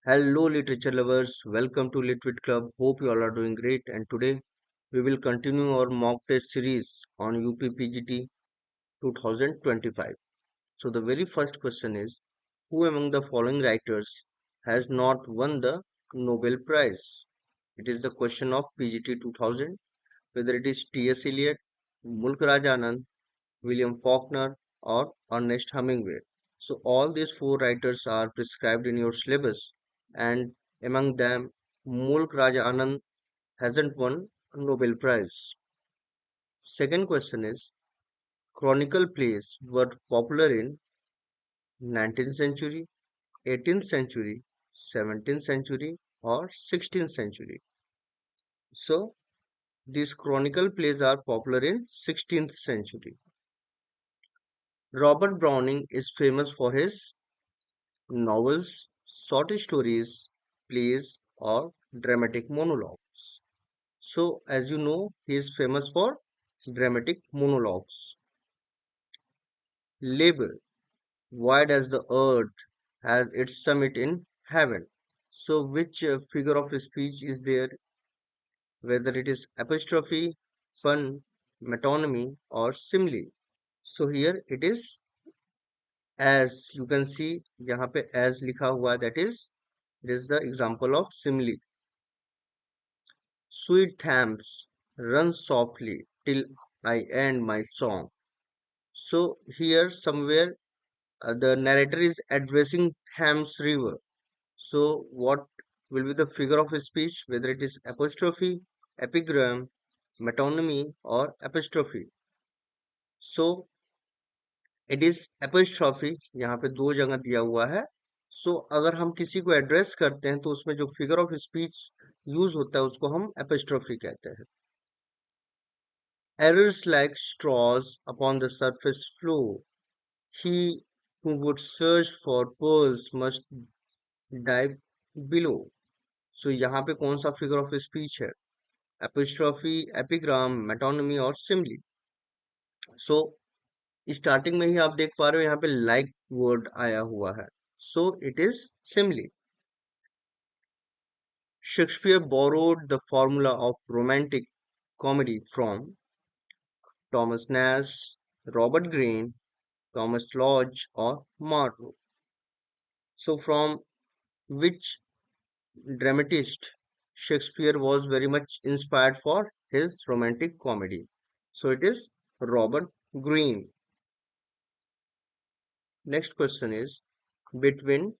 Hello, literature lovers. Welcome to Litwit Club. Hope you all are doing great. And today we will continue our mock test series on UPPGT 2025. So, the very first question is, who among the following writers has not won the Nobel Prize? It is the question of PGT 2000, whether it is T.S. Eliot, Mulk Raj Anand, William Faulkner, or Ernest Hemingway. So all these four writers are prescribed in your syllabus, and among them, Mulk Raj Anand hasn't won a Nobel Prize. Second question is, chronicle plays were popular in 19th century, 18th century, 17th century, or 16th century. So these chronicle plays are popular in 16th century. Robert Browning is famous for his novels, short stories, plays, or dramatic monologues. So, as you know, he is famous for dramatic monologues. Label: why does the earth has its summit in heaven? So, which figure of speech is there, whether it is apostrophe, pun, metonymy, or simile? So, here it is as you can see, यहाँ पे as लिखा हुआ है, that is, it is the example of simile. Sweet Thames, run softly till I end my song. So here somewhere the narrator is addressing Thames River. So what will be the figure of speech, whether it is apostrophe, epigram, metonymy, or apostrophe? So it is apostrophe. यहाँ पे दो जगह दिया हुआ है. So अगर हम किसी को एड्रेस करते हैं तो उसमें जो फिगर ऑफ स्पीच यूज होता है उसको हम apostrophe कहते हैं. Errors like straws upon the surface flow. He who would search for pearls must dive below. So यहाँ पे कौन सा फिगर ऑफ स्पीच है? एपिस्ट्रॉफी, एपिग्राम, मेटोनिमी और सिमली. सो स्टार्टिंग में ही आप देख पा रहे हो यहाँ पे लाइक वर्ड आया हुआ है. So it is simply. Shakespeare borrowed the formula of romantic comedy from Thomas Nash, Robert Greene, Thomas Lodge, or Marlowe. So, from which dramatist Shakespeare was very much inspired for his romantic comedy? So, it is Robert Greene. Next question is, between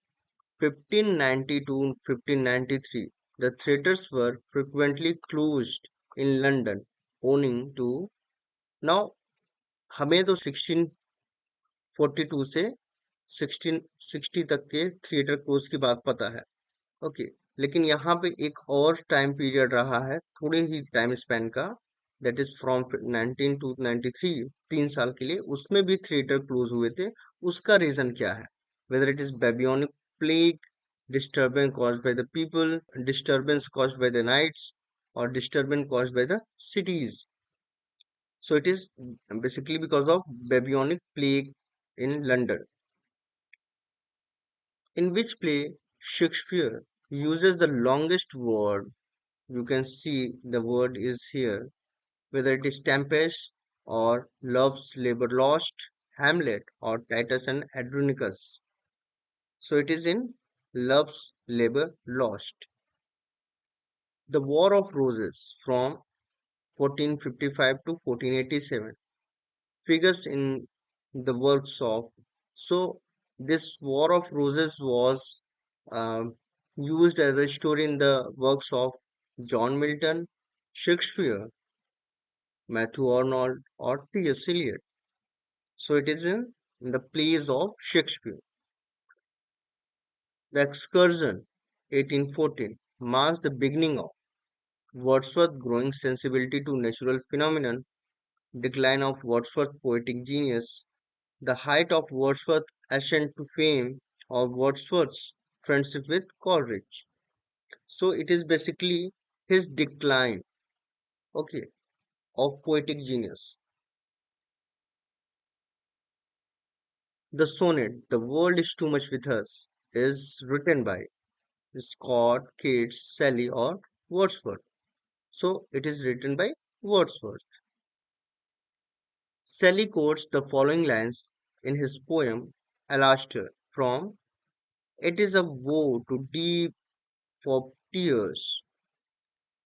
1592 and 1593, the theatres were frequently closed in London owing to. Now हमें तो 1642 से 1660 तक के theatre close की बात पता है. Okay, लेकिन यहाँ पे एक और टाइम पीरियड रहा है थोड़े ही टाइम स्पेन का, दैट इज फ्रॉम 19 टू 93, 3 साल के लिए उसमें भी थिएटर क्लोज हुए थे. उसका रीजन क्या है? Whether it is bubonic plague, disturbance caused by the people, disturbance caused by the knights, or disturbance caused by the cities. So it is basically because of Babyonic plague in London. In which play Shakespeare uses the longest word? You can see the word is here, whether it is Tempest or Love's Labor Lost, Hamlet or Titus and Andronicus. So it is in Love's Labor Lost. The War of Roses from 1455 to 1487 figures in the works of. So this War of Roses was um, used as a story in the works of John Milton, Shakespeare, Matthew Arnold, or T.S. Eliot. So it is in the plays of Shakespeare. The Excursion, 1814, marks the beginning of Wordsworth's growing sensibility to natural phenomenon, decline of Wordsworth's poetic genius, the height of Wordsworth's ascent to fame, or Wordsworth's friendship with Coleridge. So it is basically his decline, okay, of poetic genius. The sonnet, "The World is Too Much with Us," is written by Scott, Keats, Shelley, or Wordsworth. So it is written by Wordsworth. Shelley quotes the following lines in his poem Alaster from It is a woe too deep for tears.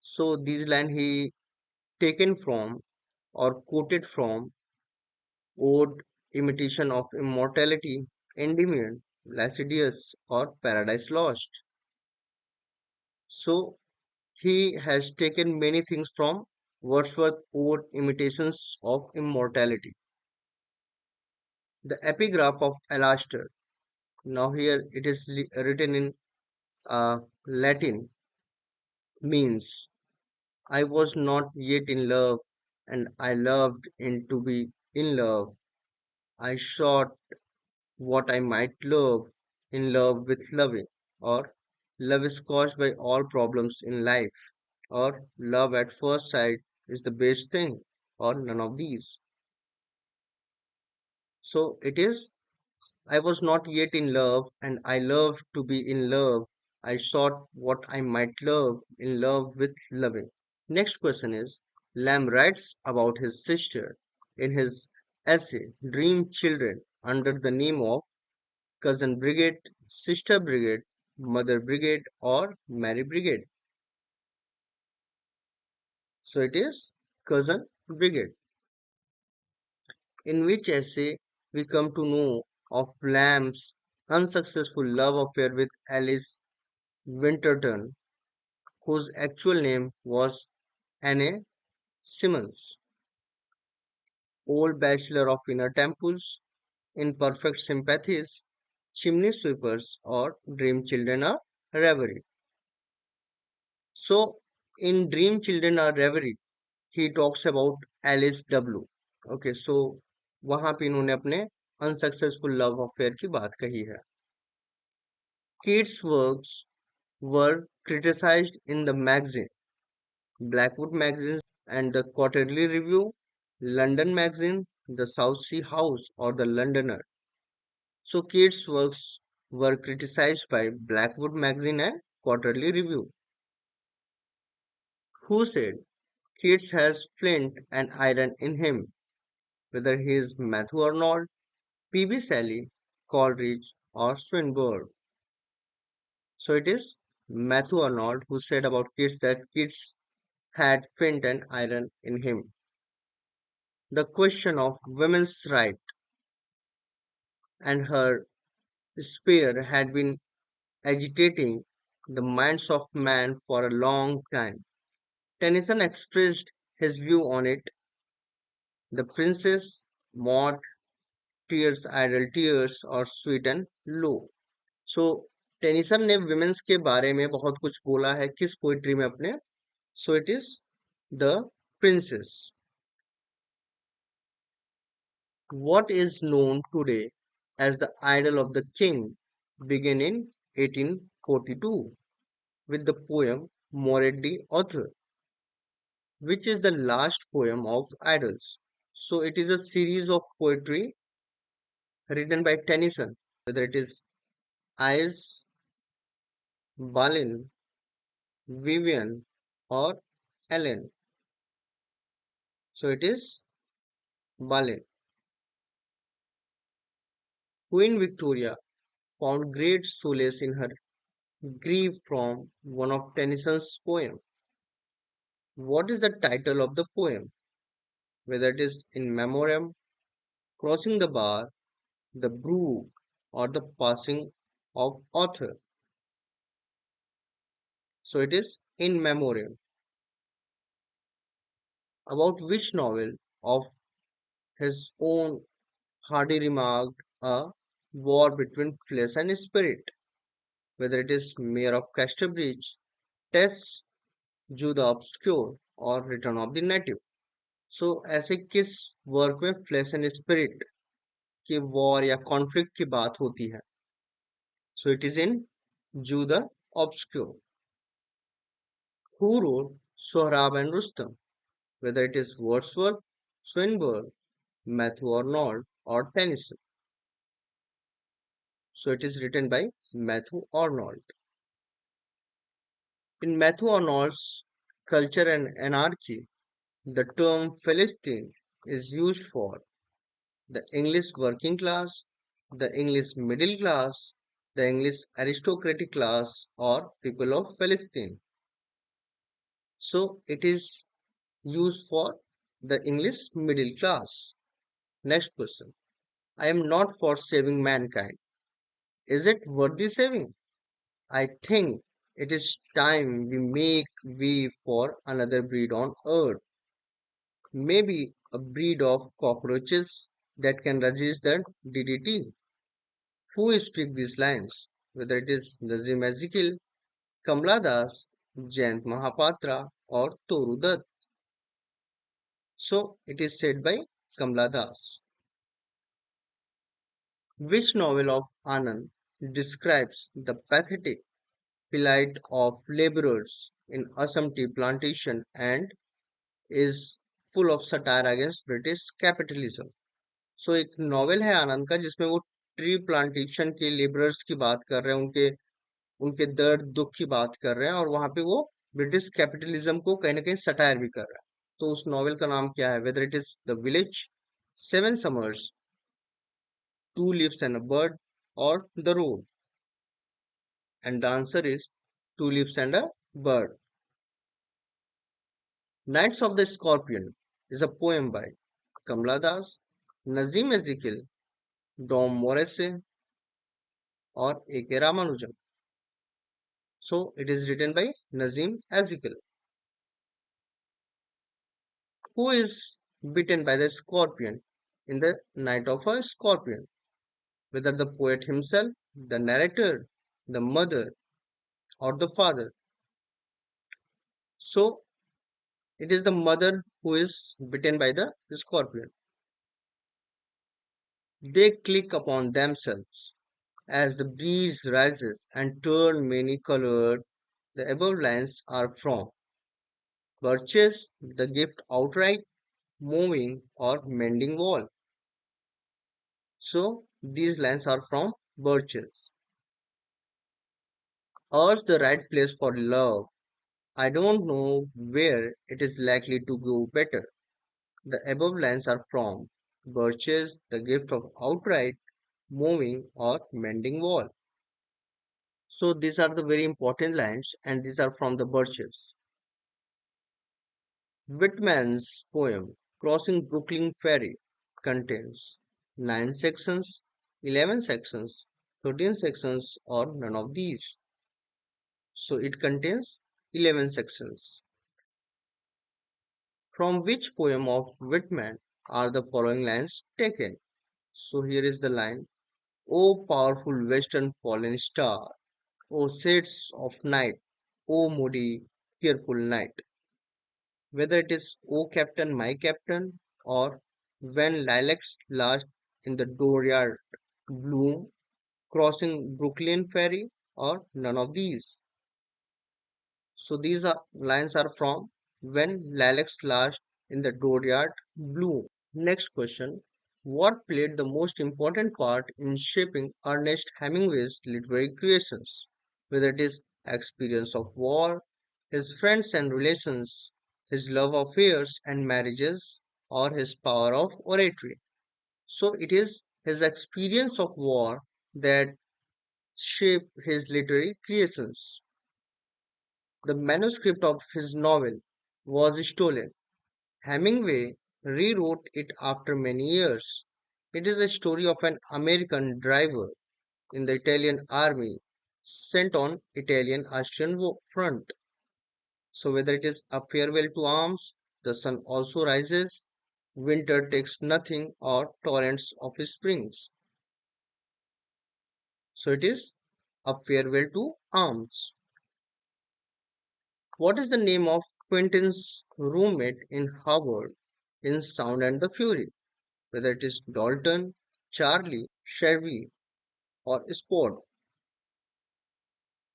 So these lines he taken from or quoted from Ode Imitation of Immortality, Endymion, Lycidius, or Paradise Lost. So he has taken many things from Wordsworth Ode Imitations of Immortality. The epigraph of Alaster. Now here it is written in Latin, means I was not yet in love, and I loved in to be in love. I sought what I might love in love with loving, or love is caused by all problems in life, or love at first sight is the best thing, or none of these. So it is I was not yet in love, and I loved to be in love. I sought what I might love in love with loving. Next question is Lamb writes about his sister in his essay Dream Children under the name of Cousin Brigade, Sister Brigade, Mother Brigade, or Mary Brigade. So it is Cousin Brigade, in which essay we come to know of Lamb's unsuccessful love affair with Alice Winterton, whose actual name was Anne Simmons, old bachelor of inner temples, imperfect sympathies, chimney sweepers, or dream children are reverie. So, in Dream Children Are Reverie, he talks about Alice W. Okay, so वहां पे इन्होंने अपने unsuccessful love affair की बात कही है. Keats' works were criticized in the magazine Blackwood Magazine and the Quarterly Review, London Magazine, the South Sea House, or the Londoner. So Keats' works were criticized by Blackwood Magazine and Quarterly Review, who said Keats has flint and iron in him, whether he is Matthew Arnold, P.B. Shelley, Coleridge, or Swinburne. So it is Matthew Arnold who said about Keats that Keats had flint and iron in him. The question of women's right and her spear had been agitating the minds of men for a long time. Tennyson expressed his view on it. The Princess Maud tears idle tears और sweet and low. So Tennyson ने women's के बारे में बहुत कुछ बोला है किस पोइट्री में अपने. सो it is the princess. What is known today as the Idol of the King began in 1842 with the poem Moretti Author, which is the last poem of Idols. So it is a series of poetry written by Tennyson, whether it is Eyes, Balin, Vivian, or Ellen. So it is Balin. Queen Victoria found great solace in her grief from one of Tennyson's poems. What is the title of the poem? Whether it is In Memoriam, Crossing the Bar, The Brook, or The Passing of Author. So it is In Memoriam. About which novel of his own Hardy remarked a war between flesh and spirit, whether it is Mayor of Casterbridge, Tess, Judah Obscure, or Return of the Native. सो ऐसे किस work में flash and spirit की war या conflict की बात होती है. So it is in जू the obscure. Who wrote Sohrab and Rustam, whether it is Wordsworth, Swinburne, Matthew Arnold, or Tennyson. So it is written by Matthew Arnold. In Matthew Arnold's Culture and Anarchy, the term Philistine is used for the English working class, the English middle class, the English aristocratic class, or people of Palestine. So it is used for the English middle class. Next question. I am not for saving mankind. Is it worthy saving? I think it is time we make way for another breed on earth. Maybe a breed of cockroaches that can resist the DDT. Who speak these lines? Whether it is Nazim Ezekiel, Kamla Das, Jayant Mahapatra, or Toru Dutt. So it is said by Kamla Das. Which novel of Anand describes the pathetic plight of laborers in Assam tea plantation and is full of satire against British capitalism? सो एक novel है आनंद का जिसमें वो tree plantation के labourers की बात कर रहे हैं उनके उनके दर्द दुख की बात कर रहे हैं और वहां पे वो ब्रिटिश कैपिटलिज्म को कहीं ना कहीं सटायर भी कर रहा है तो उस नॉवेल का नाम क्या है whether it is the village seven summers two lives and a bird और the road and the answer is two lives and a bird nights of the scorpion is a poem by Kamala Das Nissim Ezekiel Dom Moraes और A के Ramanujan so it is written by Nazim Ezekiel, who is bitten by the scorpion in the night of a scorpion, whether the poet himself, the narrator, the mother, or the father. So it is the mother who is bitten by the scorpion. They click upon themselves as the breeze rises and turn many colored. The above lines are from Purchase the gift outright, moving or mending wall. So these lines are from Birches. Earth's the right place for love. I don't know where it is likely to go better. The above lines are from Birches, the gift of outright, moving or mending wall. So these are the very important lines and these are from the Birches. Whitman's poem Crossing Brooklyn Ferry contains 9 sections, 11 sections, 13 sections or none of these. So it contains 11 sections. From which poem of Whitman are the following lines taken? So here is the line, O powerful western fallen star, O shades of night, O moody, fearful night. Whether it is O Captain, my Captain, or When lilacs last in the dooryard bloom, crossing Brooklyn Ferry, or none of these. So these are lines are from When Lilacs Last in the Dooryard Bloom. Next question. What played the most important part in shaping Ernest Hemingway's literary creations? Whether it is experience of war, his friends and relations, his love affairs and marriages, or his power of oratory. So it is his experience of war that shaped his literary creations. The manuscript of his novel was stolen. Hemingway rewrote it after many years. It is a story of an American driver in the Italian army sent on Italian-Austrian front. So whether it is A Farewell to Arms, The Sun Also Rises, Winter Takes Nothing, or Torrents of Springs. So it is A Farewell to Arms. What is the name of Quentin's roommate in Harvard in Sound and the Fury? Whether it is Dalton, Charlie, Chevy, or Sport.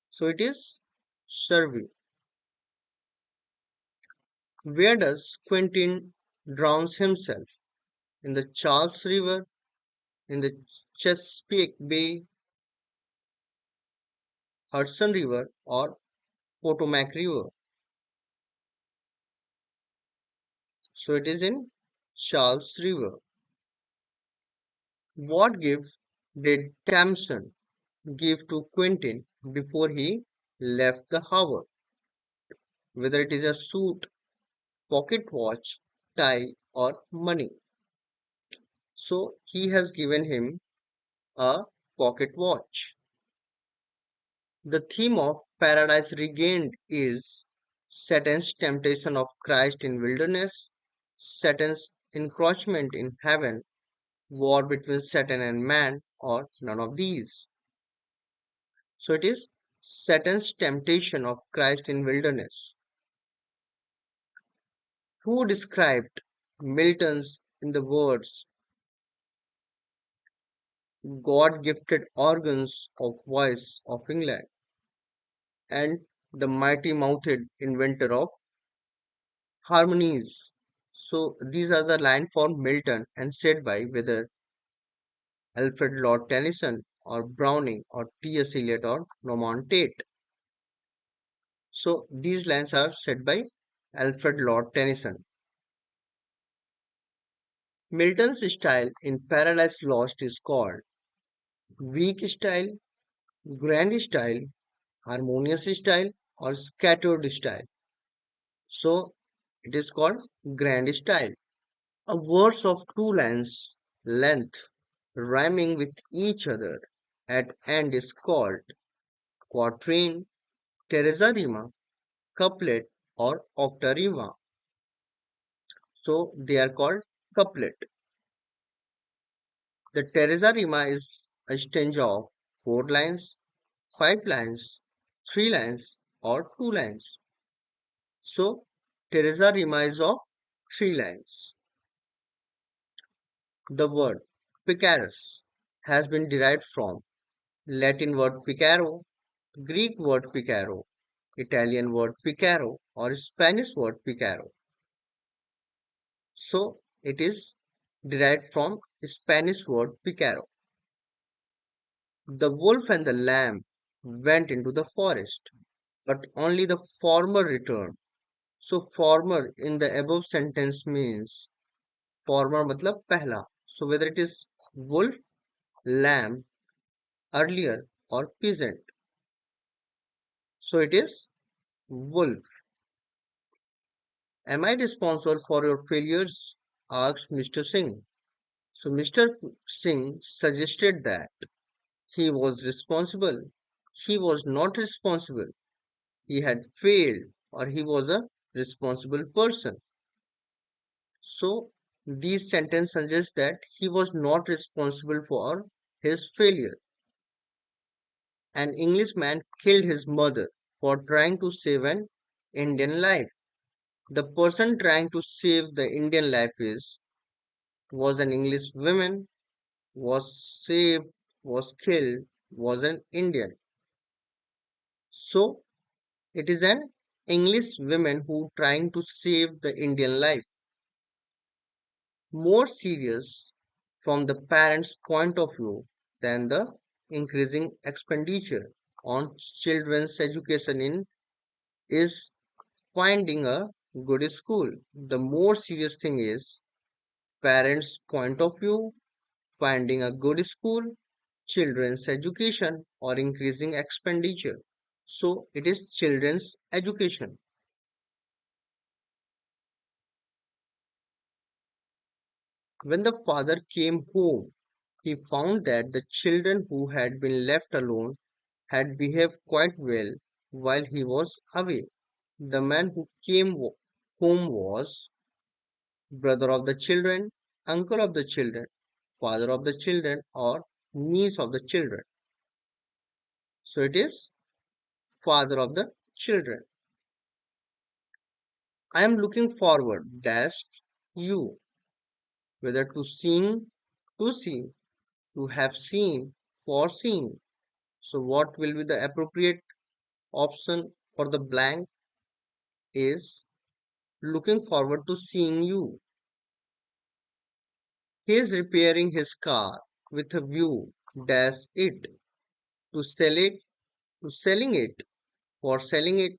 So it is Survey. Where does Quentin drowns himself? In the Charles River, in the Chesapeake Bay, Hudson River, or Potomac River. So it is in Charles River. What gift did Tamson give to Quentin before he left the Harvard? Whether it is a suit, pocket watch, tie, or money. So he has given him a pocket watch. The theme of Paradise Regained is Satan's temptation of Christ in wilderness, Satan's encroachment in heaven, war between Satan and man, or none of these. So it is Satan's temptation of Christ in wilderness. Who described Milton's in the words God gifted organs of voice of England and the mighty mouthed inventor of harmonies. So these are the lines for Milton and said by whether Alfred Lord Tennyson or Browning or T.S. Eliot or Norman Tate. So these lines are said by Alfred Lord Tennyson. Milton's style in Paradise Lost is called weak style, grand style, harmonious style, or scattered style. So it is called grand style. A verse of two lines length rhyming with each other at end is called quatrain, terza rima, couplet, or octarima. So they are called couplet. The terza rima is a stanza of 4 lines, 5 lines, 3 lines, or 2 lines. So terza rima is of 3 lines. The word picarus has been derived from Latin word picaro, Greek word picaro, Italian word picaro, or Spanish word picaro. So it is derived from Spanish word picaro. The wolf and the lamb went into the forest, but only the former returned. So former in the above sentence means former matlab pehla. So whether it is wolf, lamb, earlier or peasant. So it is wolf. Am I responsible for your failures? Asked Mr. Singh. So Mr. Singh suggested that he was responsible. He was not responsible. He had failed or he was a responsible person. So these sentences suggest that he was not responsible for his failure. An Englishman killed his mother for trying to save an Indian life. The person trying to save the Indian life is was an English woman, was saved, was killed, was an Indian. So it is an English woman who trying to save the Indian life. More serious from the parents' point of view than the increasing expenditure on children's education in is finding a good school. The more serious thing is parents' point of view, finding a good school, children's education, or increasing expenditure. So it is children's education. When the father came home, he found that the children who had been left alone had behaved quite well while he was away. The man who home was brother of the children, uncle of the children, father of the children, or niece of the children. So it is father of the children. I am looking forward, dash you, whether to seeing, to see, to have seen, foreseen. So what will be the appropriate option for the blank is looking forward to seeing you. He is repairing his car with a view, dash it, to sell it, to selling it, for selling it,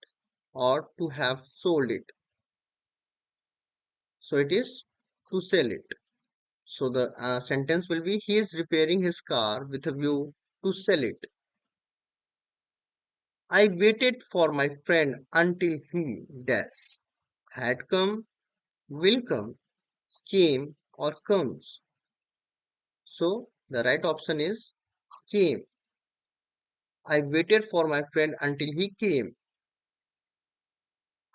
or to have sold it. So it is to sell it. So the sentence will be he is repairing his car with a view to sell it. I waited for my friend until he dash had come, will come, came or comes. So the right option is came. I waited for my friend until he came.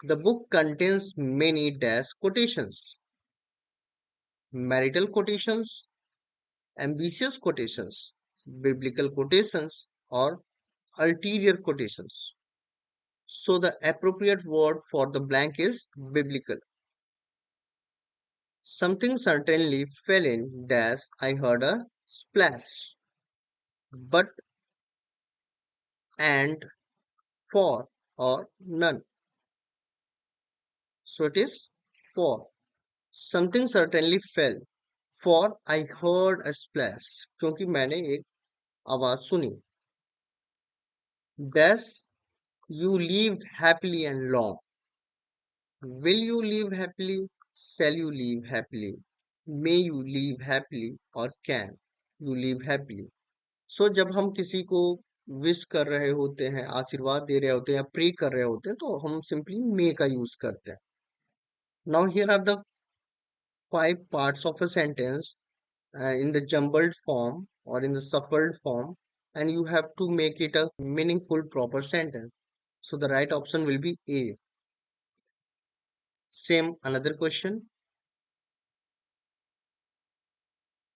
The book contains many dash quotations, marital quotations, ambitious quotations, biblical quotations, or ulterior quotations. So the appropriate word for the blank is biblical. Something certainly fell in dash I heard a splash. But and for or none. So it is for. Something certainly fell. For I heard a splash. क्योंकि मैंने एक आवाज सुनी. Dash you live happily and long. Will you live happily? Shall you live happily? May you live happily or can you live happily? So जब हम किसी को wish कर रहे होते हैं, आशीर्वाद दे रहे होते हैं या प्रे कर रहे होते हैं तो हम सिंपली मे का यूज करते हैं. Now here are the five parts of a sentence in the jumbled form or in the shuffled form, and you have to make it a meaningful proper sentence. So the right option will be A. Same another question.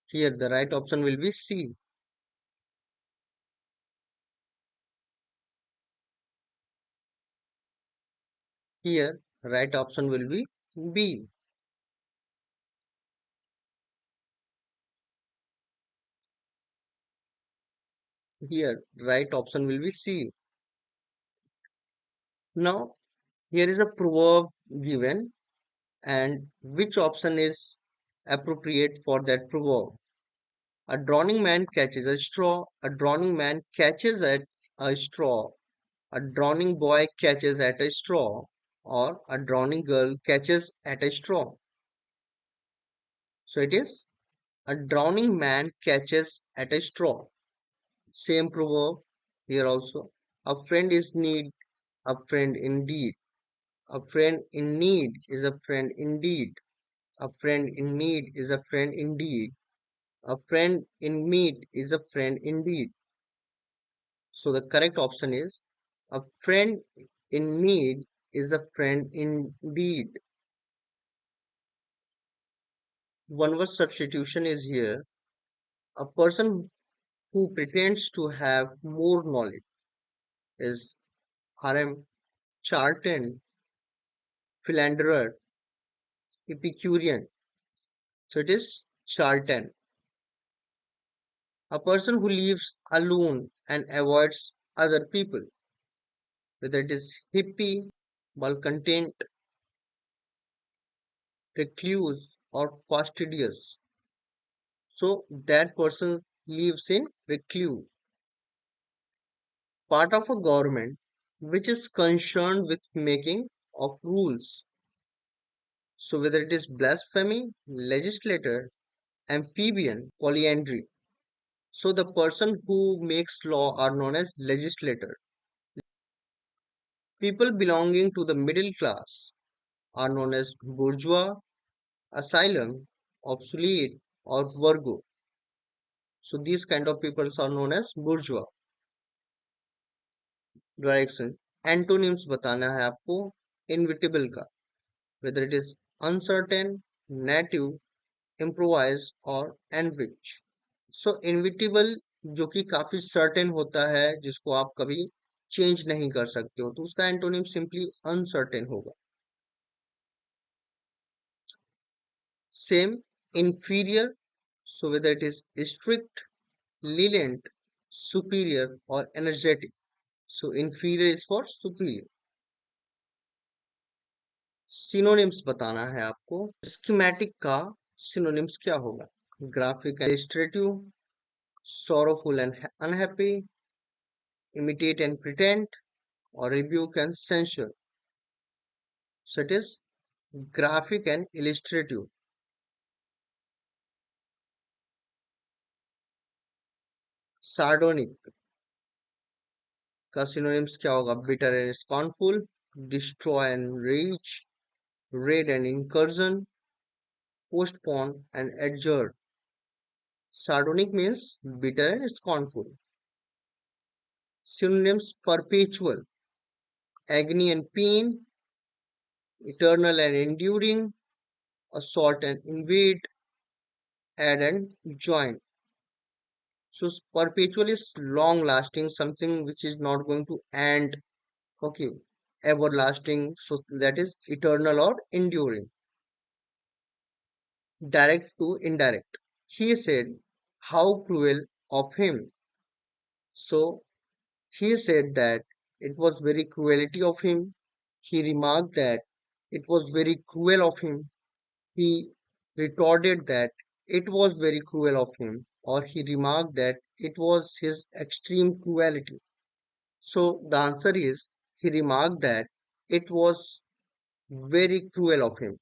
Here the right option will be C. Here right option will be B. Here right option will be C. Now here is a proverb given, and which option is appropriate for that proverb? A drowning man catches a straw. A drowning man catches at a straw. A drowning boy catches at a straw. Or a drowning girl catches at a straw. So it is a drowning man catches at a straw. Same proverb here also. A friend is need, a friend indeed. A friend in need is a friend indeed. A friend in need is a friend indeed. A friend in need is a friend indeed. So the correct option is a friend in need is a friend indeed. One word substitution is here. A person who pretends to have more knowledge is harem, charlatan, philanderer, Epicurean. So it is charlatan. A person who lives alone and avoids other people, whether it is hippie, malcontent, recluse, or fastidious. So that person lives in recluse, part of a government which is concerned with making of rules. So whether it is blasphemy, legislator, amphibian, polyandry. So the person who makes law are known as legislator. People belonging to the middle class are known as bourgeois, asylum, obsolete, or Virgo. So these kind of people are known as bourgeois. Direction antonyms बताना है आपको inevitable का whether it is uncertain, native, improvise और enrich. So inevitable जो कि काफी certain होता है जिसको आप कभी चेंज नहीं कर सकते हो तो उसका एंटोनिम सिंपली uncertain होगा. Same inferior, so whether it is strict, lenient, superior or energetic. So inferior is for superior. Synonyms बताना है आपको. स्कीमेटिक का सिनोनिम्स क्या होगा? Graphic illustrative, sorrowful and unhappy, imitate and pretend, or rebuke and censure. So it is graphic and illustrative. Sardonic का synonyms क्या होगा? Bitter and scornful, destroy and rage, raid and incursion, postpone and adjourn. Sardonic means bitter and scornful. Synonyms: perpetual, agony and pain, eternal and enduring, assault and invade, add and join. So perpetual is long lasting, something which is not going to end. Okay, everlasting. So that is eternal or enduring. Direct to indirect. He said, "How cruel of him." So he said that it was very cruelty of him. He remarked that it was very cruel of him. He retorted that it was very cruel of him, or he remarked that it was his extreme cruelty. So the answer is he remarked that it was very cruel of him.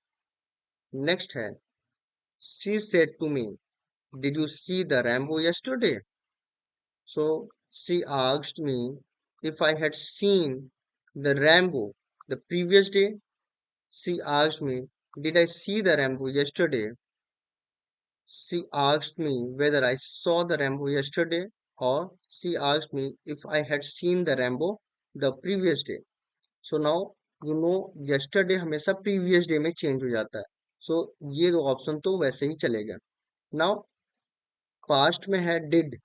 Next है, she said to me, "Did you see the Rambo yesterday?" So she asked me if I had seen the Rambo the previous day. She asked me, "Did I see the Rambo yesterday?" She asked me whether I saw the Rambo yesterday, or she asked me if I had seen the Rambo the previous day. So now you know yesterday हमेशा previous day में change हो जाता है. So ये दो option तो वैसे ही चलेगा. Now पास्ट में है डिड,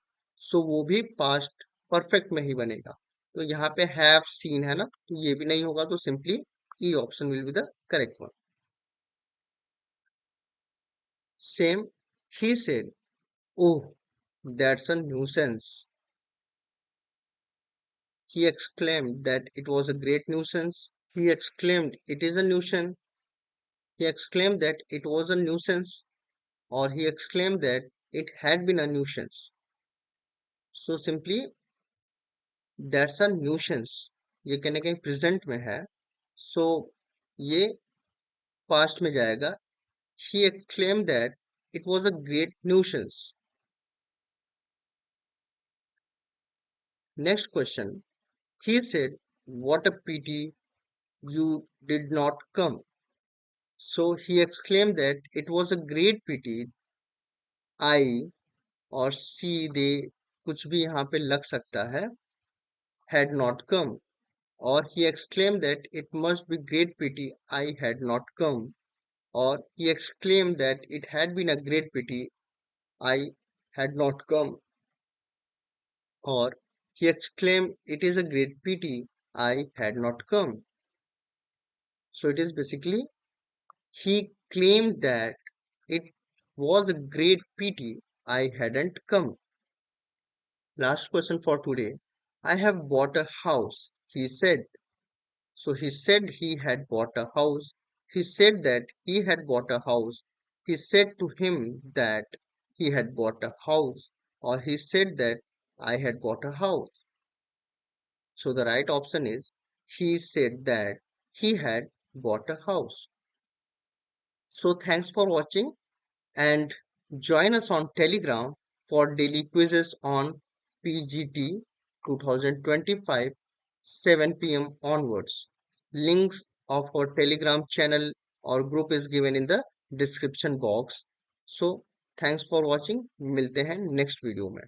सो वो भी पास्ट परफेक्ट में ही बनेगा. तो यहाँ पे हैव सीन है ना, तो ये भी नहीं होगा, तो simply E option will be the correct one. Same, he said, oh that's a nuisance. He exclaimed that it was a great nuisance. He exclaimed it is a nuisance. He exclaimed that it was a nuisance, or he exclaimed that it had been a nuisance. So simply that's a nuisance, ये कहने कहीं present में है, सो ये past में जाएगा. He exclaimed that it was a great nuisance. Next question, he said, what a pity you did not come. So he exclaimed that it was a great pity I और सी दे कुछ भी यहाँ पे लग सकता है, had not come. Or he exclaimed that it must be great pity I had not come. Or he exclaimed that it had been a great pity I had not come. Or he exclaimed it is a great pity I had not come. So it is basically he claimed that it was a great pity I hadn't come. Last question for today. I have bought a house, he said. So he said he had bought a house. He said that he had bought a house. He said to him that he had bought a house. Or he said that I had bought a house. So the right option is he said that he had bought a house. So thanks for watching, and join us on Telegram for daily quizzes on PGT 2025 7 p.m. onwards. Links of our Telegram channel or group is given in the description box. So thanks for watching. मिलते हैं next video में.